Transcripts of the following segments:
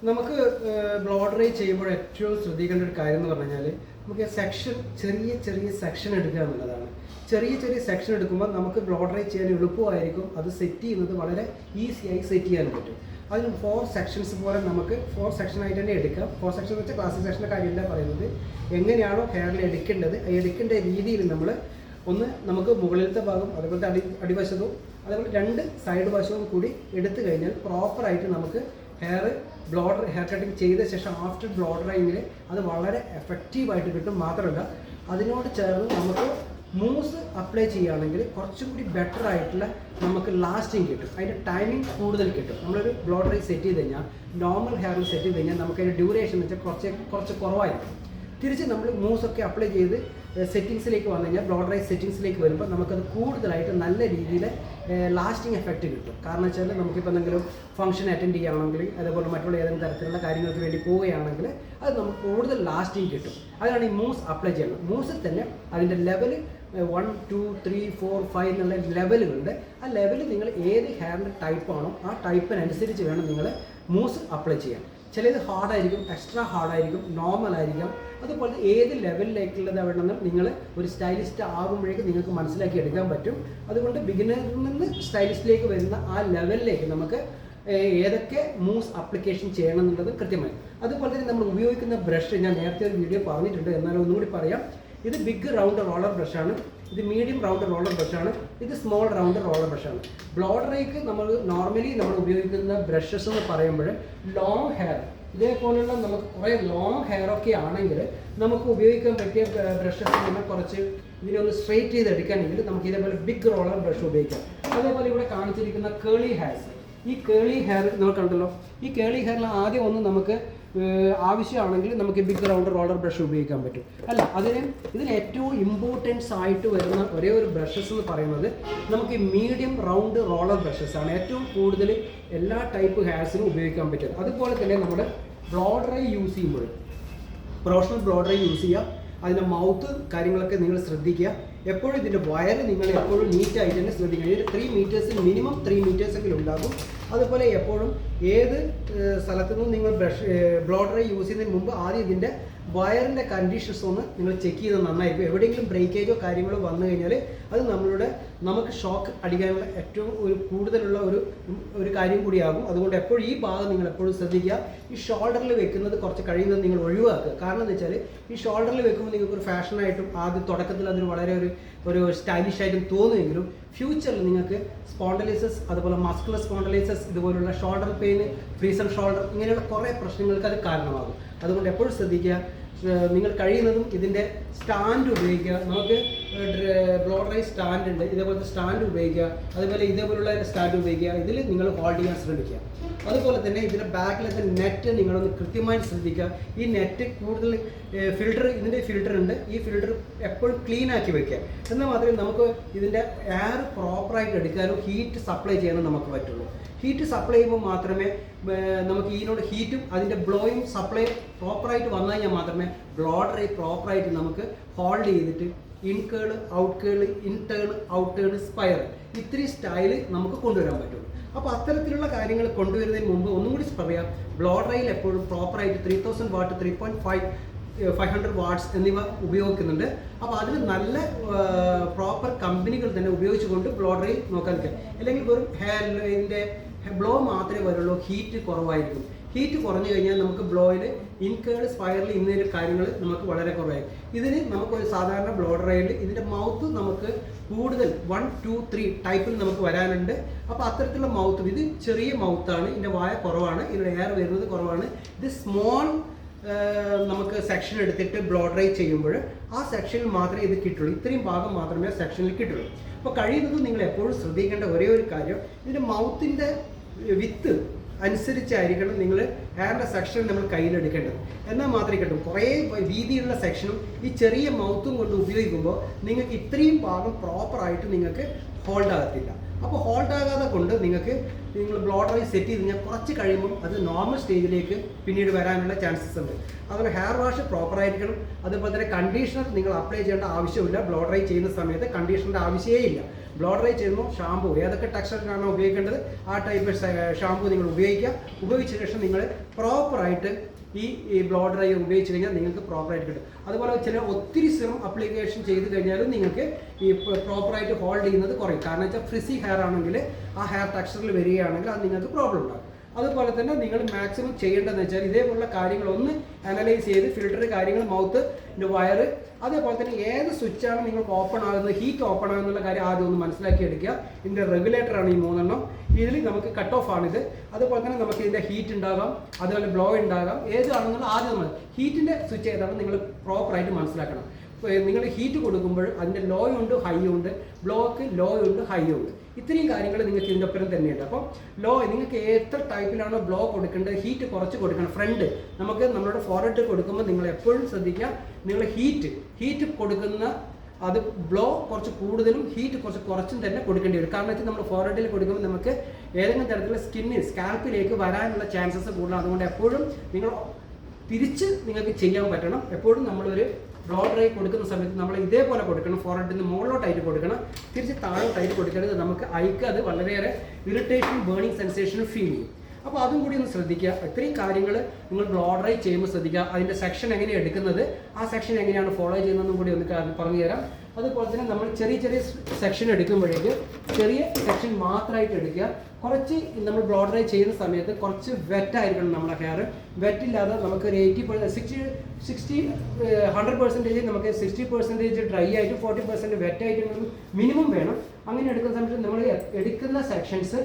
നമുക്ക് blow dry ചെയ്യുമ്പോൾ ഏറ്റവും ശ്രദ്ധിക്കേണ്ട ഒരു കാര്യം എന്ന് പറഞ്ഞു കഴിഞ്ഞാൽ നമുക്ക് സെക്ഷൻ ചെറിയ സെക്ഷൻ എടുക്കുക എന്നുള്ളതാണ്. ചെറിയ സെക്ഷൻ എടുക്കുമ്പോൾ നമുക്ക് ബ്ലോ ഡ്രൈ ചെയ്യാൻ എളുപ്പമായിരിക്കും. അത് സെറ്റ് ചെയ്യുന്നത് വളരെ ഈസിയായി സെറ്റ് ചെയ്യാൻ പറ്റും. അതിന് 4 സെക്ഷൻസ് പോലെ നമുക്ക് 4 സെക്ഷനായിട്ട് തന്നെ എടുക്കാം. 4 സെക്ഷൻ എന്ന് വെച്ചാൽ ക്ലാസിക് സെക്ഷൻ്റെ കാര്യമല്ല പറയുന്നത്. എങ്ങനെയാണോ ഹെയറിൽ എടുക്കേണ്ടത് എടുക്കേണ്ട രീതിയിൽ നമ്മൾ നമുക്ക് മുകളിലത്തെ ഭാഗം അതുപോലത്തെ അടിവശവും അതേപോലെ 2 സൈഡ് വശവും കൂടി എടുത്തു കഴിഞ്ഞാൽ പ്രോപ്പറായിട്ട് നമുക്ക് ഹെയർ കട്ടിങ് ചെയ്ത ശേഷം ആഫ്റ്റർ ബ്ലോ ഡ്രൈയിങ്ങിൽ അത് വളരെ എഫക്റ്റീവായിട്ട് കിട്ടും. മാത്രമല്ല അതിനോട് ചേർന്ന് നമുക്ക് മൂസ് അപ്ലൈ ചെയ്യുകയാണെങ്കിൽ കുറച്ചും കൂടി ബെറ്റർ ആയിട്ടുള്ള നമുക്ക് ലാസ്റ്റിംഗ് കിട്ടും. അതിൻ്റെ ടൈമിംഗ് കൂടുതൽ കിട്ടും. നമ്മളൊരു ബ്ലോ ഡ്രൈ സെറ്റ് ചെയ്ത് കഴിഞ്ഞാൽ നോർമൽ ഹെയറിൽ സെറ്റ് ചെയ്ത് കഴിഞ്ഞാൽ നമുക്ക് അതിൻ്റെ ഡ്യൂറേഷൻ എന്ന് വെച്ചാൽ കുറച്ച് കുറവായിരിക്കും. തിരിച്ച് നമ്മൾ മൂസൊക്കെ അപ്ലൈ ചെയ്ത് സെറ്റിങ്സിലേക്ക് വന്നു കഴിഞ്ഞാൽ ബ്ലോ ഡ്രൈ സെറ്റിങ്സിലേക്ക് വരുമ്പോൾ നമുക്കത് കൂടുതലായിട്ട് നല്ല രീതിയിൽ ലാസ്റ്റിംഗ് എഫക്റ്റ് കിട്ടും. കാരണം വെച്ചാൽ നമുക്കിപ്പോൾ എന്തെങ്കിലും ഫംഗ്ഷൻ അറ്റൻഡ് ചെയ്യുകയാണെങ്കിൽ അതേപോലെ മറ്റുള്ള ഏതെങ്കിലും തരത്തിലുള്ള കാര്യങ്ങൾക്ക് വേണ്ടി പോവുകയാണെങ്കിൽ അത് നമുക്ക് കൂടുതൽ ലാസ്റ്റിംഗ് കിട്ടും. അതിനാണ് ഈ മൂസ് അപ്ലൈ ചെയ്യുന്നത്. മൂസിൽ തന്നെ അതിൻ്റെ ലെവൽ 1, 2, 3, 4, 5 എന്നുള്ള ലെവലുകളുണ്ട്. ആ ലെവലിൽ നിങ്ങൾ ഏത് ഹെയറിൻ്റെ ടൈപ്പാണോ ആ ടൈപ്പിനനുസരിച്ച് വേണം നിങ്ങൾ മൂസ് അപ്ലൈ ചെയ്യാൻ. ചിലത് ഹാർഡായിരിക്കും, എക്സ്ട്രാ ഹാർഡായിരിക്കും, നോർമൽ ആയിരിക്കും. അതുപോലെ ഏത് ലെവലിലേക്കുള്ളത് വേണമെന്ന് നിങ്ങൾ ഒരു സ്റ്റൈലിസ്റ്റ് ആകുമ്പോഴേക്കും നിങ്ങൾക്ക് മനസ്സിലാക്കി എടുക്കാൻ പറ്റും. അതുകൊണ്ട് ബിഗിനറിൽ നിന്ന് സ്റ്റൈലിസ്റ്റിലേക്ക് വരുന്ന ആ ലെവലിലേക്ക് നമുക്ക് ഏതൊക്കെ മൂസ് ആപ്ലിക്കേഷൻ ചെയ്യണം എന്നുള്ളത് കൃത്യമായി. അതുപോലെ തന്നെ നമ്മൾ ഉപയോഗിക്കുന്ന ബ്രഷ് ഞാൻ നേരത്തെ ഒരു വീഡിയോ പറഞ്ഞിട്ടുണ്ട്, എന്നാലും ഒന്നുകൂടി പറയാം. ഇത് ബിഗ് റൗണ്ട് റോളർ ബ്രഷാണ്, ഇത് മീഡിയം റൗണ്ട് റോളർ ബ്രഷാണ്, ഇത് സ്മോൾ റൗണ്ട് റോളർ ബ്രഷാണ്. ബ്ലോ ഡ്രൈക്ക് നമ്മൾ നോർമലി നമ്മൾ ഉപയോഗിക്കുന്ന ബ്രഷസ് എന്ന് പറയുമ്പോൾ ലോങ് ഹെയർ ഇതേപോലുള്ള നമുക്ക് കുറേ ലോങ് ഹെയർ ഒക്കെ ആണെങ്കിൽ നമുക്ക് ഉപയോഗിക്കാൻ പറ്റിയ ബ്രഷസ് നമ്മൾ കുറച്ച് ഇതിനൊന്ന് സ്ട്രെയിറ്റ് ചെയ്തെടുക്കുകയാണെങ്കിൽ നമുക്ക് ഇതേപോലെ ബിഗ് റോളർ ബ്രഷ് ഉപയോഗിക്കാം. അതേപോലെ ഇവിടെ കാണിച്ചിരിക്കുന്ന കേളി ഹെയർസ്, ഈ കേളി ഹെയർ നമ്മൾ കണ്ടല്ലോ. ഈ കേളി ഹെയറിൽ ആദ്യം ഒന്ന് നമുക്ക് ആവശ്യമാണെങ്കിൽ നമുക്ക് ബിഗ് റൗണ്ട് റോളർ ബ്രഷ് ഉപയോഗിക്കാൻ പറ്റും. അല്ല ഇതിന് ഏറ്റവും ഇമ്പോർട്ടൻസ് ആയിട്ട് വരുന്ന ഒരേ ഒരു ബ്രഷസ് എന്ന് പറയുന്നത് നമുക്ക് മീഡിയം റൗണ്ട് റോളർ ബ്രഷസ് ആണ് ഏറ്റവും കൂടുതൽ എല്ലാ ടൈപ്പ് ഹെയർസിനും ഉപയോഗിക്കാൻ പറ്റും. അതുപോലെ തന്നെ നമ്മുടെ ബ്ലോ ഡ്രൈ യൂസ് ചെയ്യുമ്പോൾ പ്രൊഫഷണൽ ബ്ലോ ഡ്രൈ യൂസ് ചെയ്യുക. അതിൻ്റെ മൗത്ത് കാര്യങ്ങളൊക്കെ നിങ്ങൾ ശ്രദ്ധിക്കുക. എപ്പോഴും ഇതിൻ്റെ വയറ് നിങ്ങൾ എപ്പോഴും നീറ്റായിട്ട് തന്നെ ശ്രദ്ധിക്കുക. ഇതിൽ 3 മീറ്റേഴ്സ് മിനിമം 3 മീറ്റേഴ്സെങ്കിലും ഉണ്ടാകും. അതുപോലെ എപ്പോഴും ഏത് സ്ഥലത്തു നിന്നും നിങ്ങൾ ബ്ലോ ഡ്രൈ യൂസ് ചെയ്യുന്നതിന് മുമ്പ് ആദ്യം ഇതിൻ്റെ വയറിൻ്റെ കണ്ടീഷൻസ് ഒന്ന് നിങ്ങൾ ചെക്ക് ചെയ്ത് നന്നായിരിക്കും. എവിടെയെങ്കിലും ബ്രേക്കേജോ കാര്യങ്ങളോ വന്നു കഴിഞ്ഞാൽ അത് നമുക്ക് ഷോക്ക് അടിക്കാനുള്ള ഏറ്റവും കൂടുതലുള്ള ഒരു കാര്യം കൂടിയാകും. അതുകൊണ്ട് എപ്പോഴും ഈ ഭാഗം നിങ്ങൾ എപ്പോഴും ശ്രദ്ധിക്കുക. ഈ ഷോൾഡറിൽ വെക്കുന്നത് കുറച്ച് കഴിയുന്നത് നിങ്ങൾ ഒഴിവാക്കുക. കാരണം എന്ന് വെച്ചാൽ ഈ ഷോൾഡറിൽ വെക്കുമ്പോൾ നിങ്ങൾക്ക് ഒരു ഫാഷനായിട്ടും ആദ്യം തുടക്കത്തിൽ അതൊരു വളരെ ഒരു സ്റ്റൈലിഷ് ആയിട്ടും തോന്നുമെങ്കിലും ഫ്യൂച്ചറിൽ നിങ്ങൾക്ക് സ്പോണ്ടലൈസസ് അതുപോലെ മസ്കുലർ സ്പോണ്ടലൈസസ് ഇതുപോലുള്ള ഷോൾഡർ പെയിൻ, ഫ്രീസൺ ഷോൾഡർ ഇങ്ങനെയുള്ള കുറേ പ്രശ്നങ്ങൾക്ക് അത് കാരണമാകും. അതുകൊണ്ട് എപ്പോഴും ശ്രദ്ധിക്കുക. നിങ്ങൾ കഴിയുന്നതും ഇതിൻ്റെ സ്റ്റാൻഡ് ഉപയോഗിക്കുക. നമുക്ക് ബ്ലോ ഡ്രൈ സ്റ്റാൻഡ് ഉണ്ട്, ഇതേപോലത്തെ സ്റ്റാൻഡ് ഉപയോഗിക്കുക. അതുപോലെ ഇതേപോലുള്ള സ്റ്റാൻഡ് ഉപയോഗിക്കുക. ഇതിൽ നിങ്ങൾ ഹോൾഡ് ചെയ്യാൻ ശ്രമിക്കുക. അതുപോലെ തന്നെ ഇതിൻ്റെ ബാക്കിലത്തെ നെറ്റ് നിങ്ങളൊന്ന് കൃത്യമായി ശ്രദ്ധിക്കുക. ഈ നെറ്റ് കൂടുതൽ ഇതിൻ്റെ ഫിൽറ്റർ ഉണ്ട്. ഈ ഫിൽറ്റർ എപ്പോഴും ക്ലീൻ ആക്കി വയ്ക്കുക. എന്നാൽ മാത്രമേ നമുക്ക് ഇതിൻ്റെ എയർ പ്രോപ്പറായിട്ട് എടുക്കാനും ഹീറ്റ് സപ്ലൈ ചെയ്യാനും നമുക്ക് പറ്റുള്ളൂ. ഹീറ്റ് സപ്ലൈ ചെയ്യുമ്പോൾ മാത്രമേ നമുക്ക് ഇതിനോട് ഹീറ്റും അതിൻ്റെ ബ്ലോയും സപ്ലൈ പ്രോപ്പറായിട്ട് വന്നു കഴിഞ്ഞാൽ മാത്രമേ ബ്ലോ ഡ്രൈ പ്രോപ്പറായിട്ട് നമുക്ക് ഹോൾഡ് ചെയ്തിട്ട് ഇൻകേൾ, ഔട്ട് കേൾ, ഇൻടേൺ, ഔട്ട് ടേൺ, സ്പൈർ ഇത്രയും സ്റ്റൈൽ നമുക്ക് കൊണ്ടുവരാൻ പറ്റുള്ളൂ. അപ്പോൾ അത്തരത്തിലുള്ള കാര്യങ്ങൾ കൊണ്ടുവരുന്നതിന് മുമ്പ് ഒന്നും കൂടി പറയാം. ബ്ലോ ഡ്രൈയിൽ എപ്പോഴും പ്രോപ്പറായിട്ട് 3000 വാട്ട്, 500 വാട്ട്സ് എന്നിവ ഉപയോഗിക്കുന്നുണ്ട്. അപ്പോൾ അതിൽ നല്ല പ്രോപ്പർ കമ്പനികൾ തന്നെ ഉപയോഗിച്ചുകൊണ്ട് ബ്ലോ ഡ്രൈ നോക്കാൻ പറ്റും. അല്ലെങ്കിൽ വെറും ഹെയറിൻ്റെ ബ്ലോ മാത്രമേ വരുള്ളൂ, ഹീറ്റ് കുറവായിരിക്കും. ഹീറ്റ് കുറഞ്ഞു കഴിഞ്ഞാൽ നമുക്ക് ബ്ലോയിൽ ഇൻകേർഡ്, സ്പൈറൽ ഇന്നൊരു കാര്യങ്ങൾ നമുക്ക് വളരെ കുറവായിരിക്കും. ഇതിന് നമുക്കൊരു സാധാരണ ബ്ലോ ഡ്രൈയിൽ ഇതിൻ്റെ മൗത്ത് നമുക്ക് കൂടുതൽ 1, 2, 3 ടൈപ്പിൽ നമുക്ക് വരാനുണ്ട്. അപ്പോൾ അത്തരത്തിലുള്ള മൗത്ത്, ഇത് ചെറിയ മൗത്താണ്, ഇതിൻ്റെ വായ കുറവാണ്, ഇതിൻ്റെ എയർ വരുന്നത് കുറവാണ്. ഇത് സ്മോൾ നമുക്ക് സെക്ഷൻ എടുത്തിട്ട് ബ്ലോ ഡ്രൈ ചെയ്യുമ്പോൾ ആ സെക്ഷനിൽ മാത്രമേ ഇത് കിട്ടുള്ളൂ. ഇത്രയും ഭാഗം മാത്രമേ സെക്ഷനിൽ കിട്ടുള്ളൂ. അപ്പോൾ കഴിയുന്നതും നിങ്ങൾ എപ്പോഴും ശ്രദ്ധിക്കേണ്ട ഒരേ ഒരു കാര്യം, ഇതിൻ്റെ മൗത്തിൻ്റെ വിത്ത് അനുസരിച്ചായിരിക്കണം നിങ്ങൾ ഹെയറിൻ്റെ സെക്ഷൻ നമ്മൾ കയ്യിലെടുക്കേണ്ടത്. എന്നാൽ മാത്രമേ കിട്ടും. കുറേ വീതിയുള്ള സെക്ഷനും ഈ ചെറിയ മൗത്തും കൊണ്ട് ഉപയോഗിക്കുമ്പോൾ നിങ്ങൾക്ക് ഇത്രയും ഭാഗം പ്രോപ്പറായിട്ട് നിങ്ങൾക്ക് ഹോൾഡ് ആകത്തില്ല. അപ്പോൾ ഹോൾഡ് ആകാതെ കൊണ്ട് നിങ്ങൾക്ക് നിങ്ങൾ ബ്ലോ ഡ്രൈ സെറ്റ് ചെയ്ത് കഴിഞ്ഞാൽ കുറച്ച് കഴിയുമ്പോൾ അത് നോർമൽ സ്റ്റേജിലേക്ക് പിന്നീട് വരാനുള്ള ചാൻസസ് ഉണ്ട്. അതുപോലെ ഹെയർ വാഷ് പ്രോപ്പറായിരിക്കണം. അതുപോലെ തന്നെ കണ്ടീഷണർ നിങ്ങൾ അപ്ലൈ ചെയ്യേണ്ട ആവശ്യമില്ല. ബ്ലോ ഡ്രൈ ചെയ്യുന്ന സമയത്ത് കണ്ടീഷണറിൻ്റെ ആവശ്യമേ ഇല്ല. ബ്ലോ ഡ്രൈ ചെയ്യുമ്പോൾ ഷാമ്പൂ ഏതൊക്കെ ടെക്സ്ചറിനാണോ ഉപയോഗിക്കേണ്ടത് ആ ടൈപ്പ് ഷാമ്പൂ നിങ്ങൾ ഉപയോഗിക്കുക. ഉപയോഗിച്ച ശേഷം നിങ്ങൾ പ്രോപ്പറായിട്ട് ഈ ബ്ലോ ഡ്രൈ ഉപയോഗിച്ച് കഴിഞ്ഞാൽ നിങ്ങൾക്ക് പ്രോപ്പറായിട്ട് കിട്ടും. അതുപോലെ ഒത്തിരി സിറം അപ്ലിക്കേഷൻ ചെയ്ത് കഴിഞ്ഞാലും നിങ്ങൾക്ക് ഈ പ്രോപ്പറായിട്ട് ഹോൾഡ് ചെയ്യുന്നത് കുറയും. കാരണം വെച്ചാൽ ഫ്രിസി ഹെയർ ആണെങ്കിൽ ആ ഹെയർ ടെക്സ്ചറിൽ വരികയാണെങ്കിൽ അത് നിങ്ങൾക്ക് പ്രോബ്ലം ഉണ്ടാകും. അതുപോലെ തന്നെ നിങ്ങൾ മാക്സിമം ചെയ്യേണ്ടതെന്ന് വെച്ചാൽ ഇതേപോലുള്ള കാര്യങ്ങളൊന്ന് അനലൈസ് ചെയ്ത് ഫിൽറ്റർ കാര്യങ്ങൾ, മൗത്ത് വയറ്, അതേപോലെ തന്നെ ഏത് സ്വിച്ചാണ് നിങ്ങൾക്ക് ഓപ്പൺ ആകുന്നത്, ഹീറ്റ് ഓപ്പൺ ആകുന്നുള്ള കാര്യം ആദ്യം ഒന്ന് മനസ്സിലാക്കി എടുക്കുക. ഇതിൻ്റെ റെഗുലേറ്ററാണ് ഈ 3 ഇതിൽ നമുക്ക് കട്ട് ഓഫ് ആണിത്. അതുപോലെ തന്നെ നമുക്ക് ഇതിൻ്റെ ഹീറ്റ് ഉണ്ടാകാം, അതുപോലെ ബ്ലോ ഉണ്ടാകാം. ഏതാണെന്നുള്ള ആദ്യം നമ്മൾ ഹീറ്റിൻ്റെ സ്വിച്ച് ഏതാണ് നിങ്ങൾ പ്രോപ്പറായിട്ട് മനസ്സിലാക്കണം. നിങ്ങൾ ഹീറ്റ് കൊടുക്കുമ്പോൾ അതിൻ്റെ ലോ ഉണ്ട്, ഹൈ ഉണ്ട്, ബ്ലോക്ക് ലോ ഉണ്ട്, ഹൈ ഉണ്ട്. ഇത്രയും കാര്യങ്ങൾ നിങ്ങൾക്ക് ഇതിൻ്റെ ഒപ്പം തന്നെയുണ്ട്. അപ്പോൾ ലോ നിങ്ങൾക്ക് എത്ര ടൈപ്പിലാണോ ബ്ലോ കൊടുക്കേണ്ടത്, ഹീറ്റ് കുറച്ച് കൊടുക്കണം. ഫ്രണ്ട് നമുക്ക് നമ്മളുടെ ഫോർഹെഡ് കൊടുക്കുമ്പോൾ നിങ്ങൾ എപ്പോഴും ശ്രദ്ധിക്കുക, നിങ്ങൾ ഹീറ്റ് കൊടുക്കുന്ന അത് ബ്ലോ കുറച്ച് കൂടുതലും ഹീറ്റ് കുറച്ചും തന്നെ കൊടുക്കേണ്ടി വരും. കാരണം വെച്ചാൽ നമ്മൾ ഫോർഹെഡിൽ കൊടുക്കുമ്പോൾ നമുക്ക് ഏതെങ്കിലും തരത്തിലുള്ള സ്കാൽപ്പിലേക്ക് വരാനുള്ള ചാൻസസ് കൂടുതലാണ്. അതുകൊണ്ട് എപ്പോഴും നിങ്ങൾ തിരിച്ച് നിങ്ങൾക്ക് ചെയ്യാൻ പറ്റണം. എപ്പോഴും നമ്മളൊരു ബ്ലോ ഡ്രൈ കൊടുക്കുന്ന സമയത്ത് നമ്മൾ ഇതേപോലെ കൊടുക്കണം. ഫോർഹെഡിൽ നിന്ന് മുകളിലോട്ടായിട്ട് കൊടുക്കണം, തിരിച്ച് താഴോട്ടായിട്ട് കൊടുക്കരുത്. നമുക്ക് ഐക്ക് അത് വളരെയേറെ ഇറിറ്റേഷൻ, ബേണിംഗ് സെൻസേഷൻ ഫീൽ ചെയ്യും. അപ്പോൾ അതും കൂടി ഒന്ന് ശ്രദ്ധിക്കുക. ഇത്രയും കാര്യങ്ങൾ നിങ്ങൾ ബ്ലോ ഡ്രൈ ചെയ്യുമ്പോൾ ശ്രദ്ധിക്കുക. അതിൻ്റെ സെക്ഷൻ എങ്ങനെയാണ് എടുക്കുന്നത്, ആ സെക്ഷൻ എങ്ങനെയാണ് ഫോളോ ചെയ്യുന്നതെന്നും കൂടി ഒന്ന് പറഞ്ഞു തരാം. അതുപോലെ തന്നെ നമ്മൾ ചെറിയ സെക്ഷൻ എടുക്കുമ്പോഴേക്ക് ചെറിയ സെക്ഷൻ മാത്രമായിട്ട് എടുക്കുക. കുറച്ച് നമ്മൾ ബ്ലോ ഡ്രൈ ചെയ്യുന്ന സമയത്ത് കുറച്ച് വെറ്റായിരിക്കണം നമ്മുടെ ഹെയർ. വെറ്റില്ലാതെ നമുക്ക് ഒരു 100% നമുക്ക് 60% ഡ്രൈ ആയിട്ട് 40% വെറ്റായിട്ട് മിനിമം വേണം. അങ്ങനെ എടുക്കുന്ന സമയത്ത് നമ്മൾ എടുക്കുന്ന സെക്ഷൻസ്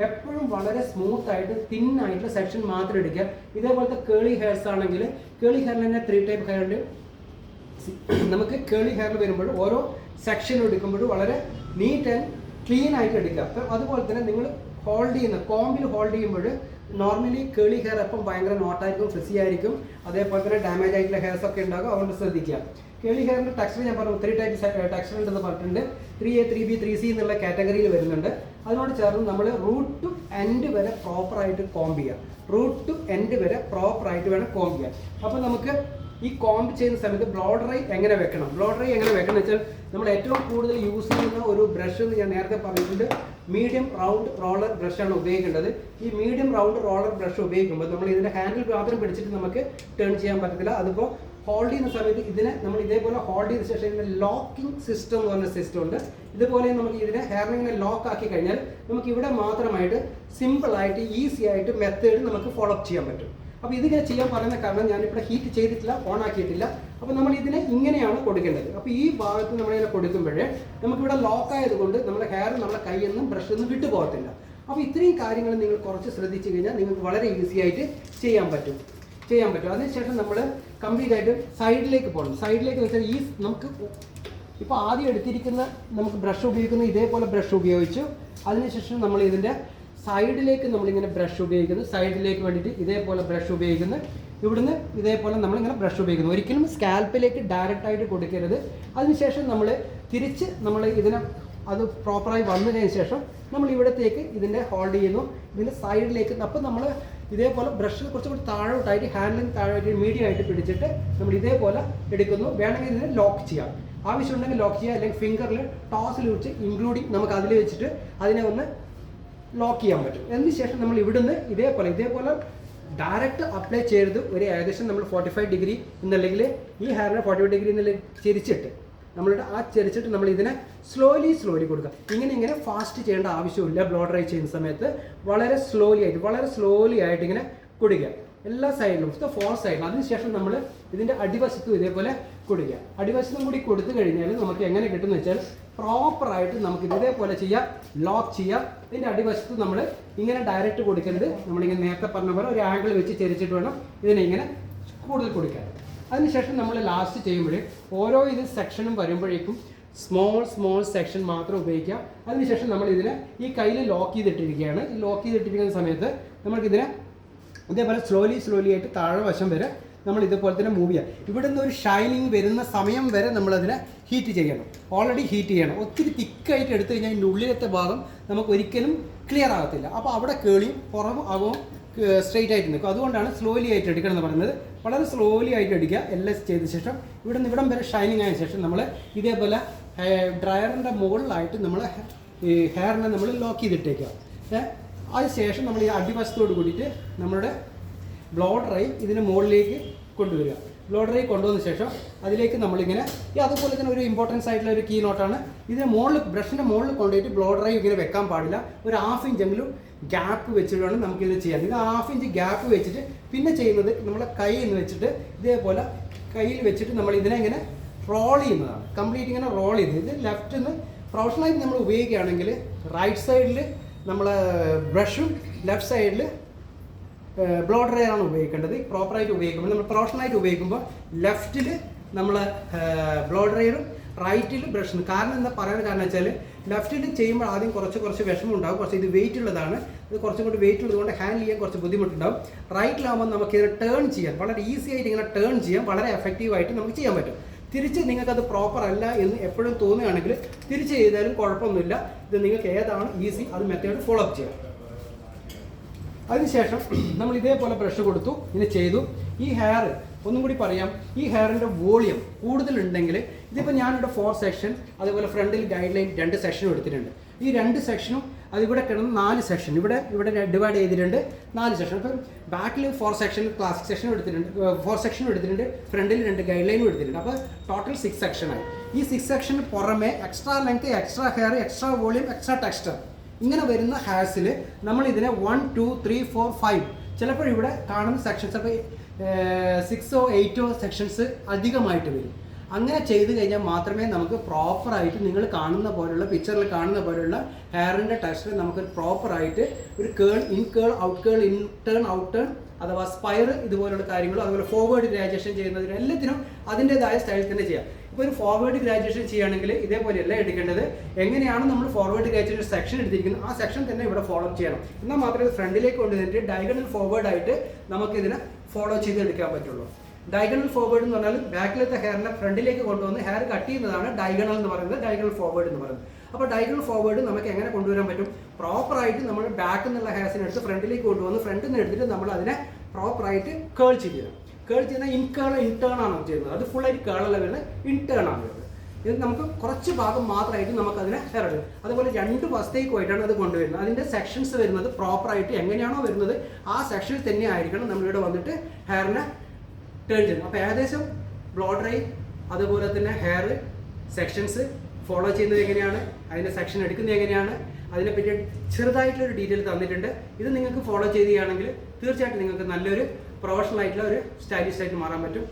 എപ്പോഴും വളരെ സ്മൂത്ത് ആയിട്ട് തിന്നായിട്ടുള്ള സെക്ഷൻ മാത്രം എടുക്കുക. ഇതേപോലത്തെ കേളി ഹെയർസ് ആണെങ്കിൽ കേളി ഹെയറിൽ തന്നെ 3 ടൈപ്പ് ഹെയർ ഉണ്ട്. നമുക്ക് കേളി ഹെയറിൽ വരുമ്പോൾ ഓരോ സെക്ഷനും എടുക്കുമ്പോഴും വളരെ നീറ്റ് ആൻഡ് ക്ലീൻ ആയിട്ട് എടുക്കുക. അപ്പം അതുപോലെ തന്നെ നിങ്ങൾ കോമ്പിൽ ഹോൾഡ് ചെയ്യുമ്പോൾ നോർമലി കേളി ഹെയർ അപ്പം ഭയങ്കര നോട്ടായിരിക്കും, ഫ്രിസി ആയിരിക്കും. അതേപോലെ തന്നെ ഡാമേജ് ആയിട്ടുള്ള ഹെയർസ് ഒക്കെ ഉണ്ടാകും. അതുകൊണ്ട് ശ്രദ്ധിക്കുക. കേളി ഹെയറിൻ്റെ ടെക്സ്ചർ ഞാൻ പറഞ്ഞു 3 ടൈപ്പ് ടെക്സ്ചർ ഉണ്ടെന്ന് പറഞ്ഞിട്ടുണ്ട്. 3A, 3B, 3C എന്നുള്ള കാറ്റഗറിയിൽ വരുന്നുണ്ട്. അതിനോട് ചേർന്ന് നമ്മൾ റൂട്ട് ടു എൻഡ് വരെ പ്രോപ്പറായിട്ട് കോംബ് ചെയ്യുക. റൂട്ട് ടു എൻഡ് വരെ പ്രോപ്പറായിട്ട് വേണം കോംബ് ചെയ്യാൻ. അപ്പോൾ നമുക്ക് ഈ കോംബ് ചെയ്യുന്ന സമയത്ത് ബ്ലോ ഡ്രൈ എങ്ങനെ വെക്കണം വെച്ചാൽ നമ്മൾ ഏറ്റവും കൂടുതൽ യൂസ് ചെയ്യുന്ന ഒരു ബ്രഷ് എന്ന് ഞാൻ നേരത്തെ പറഞ്ഞിട്ടുണ്ട്, മീഡിയം റൗണ്ട് റോളർ ബ്രഷാണ് ഉപയോഗിക്കേണ്ടത്. ഈ മീഡിയം റൗണ്ട് റോളർ ബ്രഷ് ഉപയോഗിക്കുമ്പോൾ നമ്മൾ ഇതിൻ്റെ ഹാൻഡിൽ മാത്രം പിടിച്ചിട്ട് നമുക്ക് ടേൺ ചെയ്യാൻ പറ്റത്തില്ല. അതിപ്പോൾ ഹോൾഡ് ചെയ്യുന്ന സമയത്ത് ഇതിനെ നമ്മൾ ഇതേപോലെ ഹോൾഡ് ചെയ്ത ശേഷം ഇതിൻ്റെ ലോക്കിംഗ് സിസ്റ്റം എന്ന് പറഞ്ഞ സിസ്റ്റം ഉണ്ട്. ഇതുപോലെ നമുക്ക് ഇതിനെ ഹെയറിനെ ലോക്ക് ആക്കി കഴിഞ്ഞാൽ നമുക്ക് ഇവിടെ മാത്രമായിട്ട് സിമ്പിളായിട്ട് ഈസി ആയിട്ട് മെത്തേഡ് നമുക്ക് ഫോളോ അപ്പ് ചെയ്യാൻ പറ്റും. അപ്പോൾ ഇതിങ്ങനെ ചെയ്യാൻ പറയുന്ന കാരണം ഞാനിവിടെ ഹീറ്റ് ചെയ്തിട്ടില്ല, ഓൺ ആക്കിയിട്ടില്ല. അപ്പോൾ നമ്മൾ ഇതിനെ ഇങ്ങനെയാണ് കൊടുക്കേണ്ടത്. അപ്പോൾ ഈ ഭാഗത്ത് നമ്മളിങ്ങനെ കൊടുക്കുമ്പോഴേ നമുക്കിവിടെ ലോക്ക് ആയതുകൊണ്ട് നമ്മുടെ ഹെയർ നമ്മുടെ കയ്യിൽ നിന്നും ബ്രഷിൽ നിന്നും വിട്ടു പോകത്തില്ല. അപ്പോൾ ഇത്രയും കാര്യങ്ങൾ നിങ്ങൾ കുറച്ച് ശ്രദ്ധിച്ചു കഴിഞ്ഞാൽ നിങ്ങൾക്ക് വളരെ ഈസി ആയിട്ട് ചെയ്യാൻ പറ്റും. അതിനുശേഷം നമ്മൾ കംപ്ലീറ്റ് ആയിട്ട് സൈഡിലേക്ക് പോകണം. സൈഡിലേക്ക് വെച്ചാൽ ഈ നമുക്ക് ഇപ്പോൾ ആദ്യം എടുത്തിരിക്കുന്ന നമുക്ക് ബ്രഷ് ഉപയോഗിക്കുന്ന ഇതേപോലെ ബ്രഷ് ഉപയോഗിച്ചു. അതിനുശേഷം നമ്മൾ ഇതിൻ്റെ സൈഡിലേക്ക് നമ്മളിങ്ങനെ ബ്രഷ് ഉപയോഗിക്കുന്നു. സൈഡിലേക്ക് വേണ്ടിയിട്ട് ഇതേപോലെ ബ്രഷ് ഉപയോഗിക്കുന്നു. ഇവിടുന്ന് ഇതേപോലെ നമ്മളിങ്ങനെ ബ്രഷ് ഉപയോഗിക്കുന്നു. ഒരിക്കലും സ്കാൽപ്പിലേക്ക് ഡയറക്റ്റായിട്ട് കൊടുക്കരുത്. അതിനുശേഷം നമ്മൾ തിരിച്ച് നമ്മൾ ഇതിനെ അത് പ്രോപ്പറായി വന്നതിന് ശേഷം നമ്മൾ ഇവിടത്തേക്ക് ഇതിൻ്റെ ഹോൾഡ് ചെയ്യുന്നു. ഇതിൻ്റെ സൈഡിലേക്ക് അപ്പോൾ നമ്മൾ ഇതേപോലെ ബ്രഷ് കുറച്ചുകൂടി താഴോട്ടായിട്ട് ഹാൻഡിലിന് താഴോട്ട് മീഡിയം ആയിട്ട് പിടിച്ചിട്ട് നമ്മൾ ഇതേപോലെ എടുക്കുന്നു. വേണമെങ്കിൽ ഇതിനെ ലോക്ക് ചെയ്യാം, ആവശ്യമുണ്ടെങ്കിൽ ലോക്ക് ചെയ്യാം. അല്ലെങ്കിൽ ഫിംഗറിൽ ടോസിൽ വെച്ച് ഇൻക്ലൂഡിങ് നമുക്ക് അതിൽ വെച്ചിട്ട് അതിനെ ഒന്ന് ലോക്ക് ചെയ്യാൻ പറ്റും. അതിനുശേഷം നമ്മൾ ഇവിടുന്ന് ഇതേപോലെ ഡയറക്റ്റ് അപ്ലൈ ചെയ്ത് ഒരു ഏകദേശം നമ്മൾ 45 ഡിഗ്രി എന്നല്ലെങ്കിൽ ഈ ഹെയറിനെ 45 ഡിഗ്രി എന്നുള്ള ചെരിച്ചിട്ട് നമ്മൾ ഇതിനെ സ്ലോലി കൊടുക്കുക. ഇങ്ങനെ ഫാസ്റ്റ് ചെയ്യേണ്ട ആവശ്യമില്ല. ബ്ലോ ഡ്രൈ ചെയ്യുന്ന സമയത്ത് വളരെ സ്ലോലി ആയിട്ട് ഇങ്ങനെ കൊടുക്കുക എല്ലാ സൈഡിലും, 4 സൈഡിലും. അതിനുശേഷം നമ്മൾ ഇതിൻ്റെ അടിവശത്തും ഇതേപോലെ കൊടുക്കുക. അടിവശത്തും കൂടി കൊടുത്തു കഴിഞ്ഞാൽ നമുക്ക് എങ്ങനെ കിട്ടുമെന്ന് വെച്ചാൽ പ്രോപ്പറായിട്ട് നമുക്ക് ഇതേപോലെ ചെയ്യാം, ലോക്ക് ചെയ്യാം. ഇതിൻ്റെ അടിവശത്ത് നമ്മൾ ഇങ്ങനെ ഡയറക്റ്റ് കൊടുക്കരുത്. നമ്മളിങ്ങനെ നേരത്തെ പറഞ്ഞ പോലെ ഒരു ആംഗിൾ വെച്ച് ചെരിച്ചിട്ട് വേണം ഇതിനെ ഇങ്ങനെ കൂടുതൽ കൊടുക്കാൻ. അതിനുശേഷം നമ്മൾ ലാസ്റ്റ് ചെയ്യുമ്പോൾ ഓരോ ഇത് സെക്ഷനും വരുമ്പോഴേക്കും സ്മോൾ സെക്ഷൻ മാത്രം ഉപയോഗിക്കുക. അതിനുശേഷം നമ്മൾ ഇതിനെ ഈ കയ്യിൽ ലോക്ക് ചെയ്തിട്ടിരിക്കുകയാണ്. ഈ ലോക്ക് ചെയ്തിട്ടിരിക്കുന്ന സമയത്ത് നമുക്കിതിനെ ഇതേപോലെ സ്ലോലി ആയിട്ട് താഴെ വശം വരെ നമ്മൾ ഇതുപോലെ തന്നെ മൂവ് ചെയ്യുക. ഇവിടെ നിന്ന് ഒരു ഷൈനിങ് വരുന്ന സമയം വരെ നമ്മളതിനെ ഹീറ്റ് ചെയ്യണം. ഓൾറെഡി ഹീറ്റ് ചെയ്യണം. ഒത്തിരി തിക്കായിട്ട് എടുത്തു കഴിഞ്ഞാൽ ഇതിൻ്റെ ഉള്ളിലത്തെ ഭാഗം നമുക്ക് ഒരിക്കലും ക്ലിയർ ആകത്തില്ല. അപ്പോൾ അവിടെ കേളിയും പുറവും അകവും സ്ട്രെയിറ്റ് ആയിട്ട് നിൽക്കും. അതുകൊണ്ടാണ് സ്ലോലി ആയിട്ട് എടുക്കണം എന്ന് പറയുന്നത്. വളരെ സ്ലോലി ആയിട്ട് അടിക്കുക. എല്ലാം ചെയ്ത ശേഷം ഇവിടെ നിന്ന് ഇവിടം വരെ ഷൈനിങ് ആയ ശേഷം നമ്മൾ ഇതേപോലെ ഡ്രയറിൻ്റെ മുകളിലായിട്ട് നമ്മൾ ഈ ഹെയറിനെ നമ്മൾ ലോക്ക് ചെയ്തിട്ടേക്കുക. അതിനുശേഷം നമ്മൾ ഈ അടിവശത്തോട് കൂടിയിട്ട് നമ്മളുടെ ബ്ലോ ഡ്രൈ ഇതിന് മുകളിലേക്ക് കൊണ്ടുവരിക. ബ്ലോ ഡ്രൈ കൊണ്ടുവന്ന ശേഷം അതിലേക്ക് നമ്മളിങ്ങനെ അതുപോലെ തന്നെ ഒരു ഇമ്പോർട്ടൻസ് ആയിട്ടുള്ള ഒരു കീ നോട്ടാണ്, ഇതിന് മുകളിൽ ബ്രഷിൻ്റെ മുകളിൽ കൊണ്ടുപോയിട്ട് ബ്ലോ ഡ്രൈ ഇങ്ങനെ വെക്കാൻ പാടില്ല. ഒരു 1/2 ഇഞ്ചെങ്കിലും ഗ്യാപ്പ് വെച്ചിട്ട് വേണം നമുക്കിത് ചെയ്യാൻ. ഇത് 1/2 ഇഞ്ച് ഗ്യാപ്പ് വെച്ചിട്ട് പിന്നെ ചെയ്യുന്നത് നമ്മളെ കൈ എന്ന് വെച്ചിട്ട് ഇതേപോലെ കയ്യിൽ വെച്ചിട്ട് നമ്മൾ ഇതിനെ ഇങ്ങനെ റോൾ ചെയ്യുന്നതാണ്. കംപ്ലീറ്റ് ഇങ്ങനെ റോൾ ചെയ്ത് ഇത് ലെഫ്റ്റിൽ നിന്ന് പ്രൊഫഷണലായിട്ട് നമ്മൾ ഉപയോഗിക്കുകയാണെങ്കിൽ റൈറ്റ് സൈഡിൽ നമ്മൾ ബ്രഷും ലെഫ്റ്റ് സൈഡിൽ ബ്ലോ ഡ്രയറാണ് ഉപയോഗിക്കേണ്ടത്. പ്രോപ്പറായിട്ട് ഉപയോഗിക്കുമ്പോൾ നമ്മൾ പ്രൊഫഷണലായിട്ട് ഉപയോഗിക്കുമ്പോൾ ലെഫ്റ്റിൽ നമ്മൾ ബ്ലോ ഡ്രയറും റൈറ്റിൽ ബ്രഷും. കാരണം എന്താ പറയാൻ കാരണം വെച്ചാൽ ലെഫ്റ്റിൽ ചെയ്യുമ്പോൾ ആദ്യം കുറച്ച് വിഷമം ഉണ്ടാകും. കുറച്ച് ഇത് വെയിറ്റ് ഉള്ളതാണ്, ഇത് കുറച്ചും കൂടി വെയിറ്റ് ഉള്ളതുകൊണ്ട് ഹാൻഡിൽ ചെയ്യാൻ കുറച്ച് ബുദ്ധിമുട്ടുണ്ടാകും. റൈറ്റിലാകുമ്പോൾ നമുക്ക് ഇതിനെ ടേൺ ചെയ്യാൻ വളരെ ഈസി ആയിട്ട് ഇങ്ങനെ ടേൺ ചെയ്യാൻ വളരെ എഫക്റ്റീവായിട്ട് നമുക്ക് ചെയ്യാൻ പറ്റും. തിരിച്ച് നിങ്ങൾക്കത് പ്രോപ്പർ അല്ല എന്ന് എപ്പോഴും തോന്നുകയാണെങ്കിൽ തിരിച്ച് ചെയ്താലും കുഴപ്പമൊന്നുമില്ല. ഇത് നിങ്ങൾക്ക് ഏതാണ് ഈസി അത് മെത്തേഡ് ഫോളോ അപ്പ് ചെയ്യാം. അതിനുശേഷം നമ്മൾ ഇതേപോലെ ബ്രഷ് കൊടുത്തു, ഇങ്ങനെ ചെയ്തു. ഈ ഹെയർ ഒന്നും കൂടി പറയാം, ഈ ഹെയറിൻ്റെ വോളിയം കൂടുതലുണ്ടെങ്കിൽ ഇതിപ്പോൾ ഞാനിവിടെ 4 സെക്ഷൻ, അതുപോലെ ഫ്രണ്ടിൽ ഗൈഡ് ലൈൻ 2 സെക്ഷനും എടുത്തിട്ടുണ്ട്. ഈ 2 സെക്ഷനും അതിവിടെ കിടന്ന് 4 സെക്ഷൻ ഇവിടെ ഡിവൈഡ് ചെയ്തിട്ടുണ്ട് 4 സെക്ഷൻ. അപ്പം ബാക്കിൽ 4 സെക്ഷൻ ക്ലാസിക് സെക്ഷനും എടുത്തിട്ടുണ്ട്, 4 സെക്ഷനും എടുത്തിട്ടുണ്ട്, ഫ്രണ്ടിൽ 2 ഗൈഡ് ലൈനും എടുത്തിട്ടുണ്ട്. അപ്പോൾ ടോട്ടൽ 6 സെക്ഷനായി. ഈ 6 സെക്ഷന് പുറമെ extra length, extra hair, extra volume, extra texture ഇങ്ങനെ വരുന്ന ഹെയർസിൽ നമ്മൾ ഇതിനെ 1, 2, 3, 4, 5 ചിലപ്പോൾ ഇവിടെ കാണുന്ന സെക്ഷൻസ് അപ്പോൾ 6 or 8 സെക്ഷൻസ് അധികമായിട്ട് വരും. അങ്ങനെ ചെയ്ത് കഴിഞ്ഞാൽ മാത്രമേ നമുക്ക് പ്രോപ്പറായിട്ട് നിങ്ങൾ കാണുന്ന പോലുള്ള പിക്ചറിൽ കാണുന്ന പോലുള്ള ഹെയറിൻ്റെ ടെക്സ്ചർ നമുക്ക് പ്രോപ്പറായിട്ട് ഒരു curl, in curl, out curl, in turn, out turn അഥവാ സ്പൈർ ഇതുപോലുള്ള കാര്യങ്ങളും അതുപോലെ ഫോർവേഡ് ഗ്രാജുവേഷൻ ചെയ്യുന്നതിന് എല്ലാത്തിനും അതിൻ്റേതായ സ്റ്റൈലിൽ തന്നെ ചെയ്യാം. ഇപ്പോൾ ഒരു ഫോർവേഡ് ഗ്രാജുവേഷൻ ചെയ്യുകയാണെങ്കിൽ ഇതേപോലെയല്ല എടുക്കേണ്ടത്. എങ്ങനെയാണ് നമ്മൾ ഫോർവേഡ് ഗ്രാജുവേഷൻ സെക്ഷൻ എടുത്തിരിക്കുന്നത് ആ സെക്ഷൻ തന്നെ ഇവിടെ ഫോളോ ചെയ്യണം. എന്നാൽ മാത്രമേ ഫ്രണ്ടിലേക്ക് കൊണ്ടുവന്നിട്ട് ഡയഗണൽ ഫോർവേഡായിട്ട് നമുക്കിതിനെ ഫോളോ ചെയ്തെടുക്കാൻ പറ്റുള്ളൂ. ഡയഗണൽ ഫോർവേഡ് എന്ന് പറഞ്ഞാൽ ബാക്കിലത്തെ ഹെയറിനെ ഫ്രണ്ടിലേക്ക് കൊണ്ടുവന്ന് ഹെയർ കട്ട് ചെയ്യുന്നതാണ് ഡയഗണൽ എന്ന് പറയുന്നത്, ഡയഗണൽ ഫോർവേഡ് എന്ന് പറയുന്നത്. അപ്പോൾ ഡയഗണൽ ഫോർവേഡ് നമുക്ക് എങ്ങനെ കൊണ്ടുവരാൻ പറ്റും? പ്രോപ്പറായിട്ട് നമ്മൾ ബാക്കിൽ നിന്നുള്ള ഹെയർസിനെ എടുത്ത് ഫ്രണ്ടിലേക്ക് കൊണ്ടുവന്ന് ഫ്രണ്ടിൽ നിന്ന് എടുത്തിട്ട് നമ്മൾ അതിനെ പ്രോപ്പറായിട്ട് കേൾ ചെയ്യുക. കേൾ ചെയ്യുന്ന ഇൻടേൺ ആണ് ചെയ്യുന്നത്. അത് ഫുള്ളായിട്ട് കേളല്ല വരുന്നത്, ഇൻടേൺ ആണ് വരുന്നത്. ഇത് നമുക്ക് കുറച്ച് ഭാഗം മാത്രമായിട്ട് നമുക്കതിനെ ഹെയർ എടുക്കും. അതുപോലെ 2 വശത്തേക്ക് പോയിട്ടാണ് അത് കൊണ്ടുവരുന്നത്. അതിൻ്റെ സെക്ഷൻസ് വരുന്നത് പ്രോപ്പറായിട്ട് എങ്ങനെയാണോ വരുന്നത് ആ സെക്ഷനിൽ തന്നെ ആയിരിക്കണം നമ്മളിവിടെ വന്നിട്ട് ഹെയറിനെ ടേൺ ചെയ്യുന്നത്. അപ്പോൾ ഏകദേശം ബ്ലോ ഡ്രൈ അതുപോലെ തന്നെ ഹെയർ സെക്ഷൻസ് ഫോളോ ചെയ്യുന്നത് എങ്ങനെയാണ്, അതിൻ്റെ സെക്ഷൻ എടുക്കുന്നത് എങ്ങനെയാണ്, അതിനെപ്പറ്റി ചെറുതായിട്ടുള്ളൊരു ഡീറ്റെയിൽ തന്നിട്ടുണ്ട്. ഇത് നിങ്ങൾക്ക് ഫോളോ ചെയ്യുകയാണെങ്കിൽ തീർച്ചയായിട്ടും നിങ്ങൾക്ക് നല്ലൊരു പ്രൊഫഷണൽ ആയിട്ടുള്ള ഒരു സ്റ്റൈലിസ്റ്റ് ആയിട്ട് മാറാൻ പറ്റും.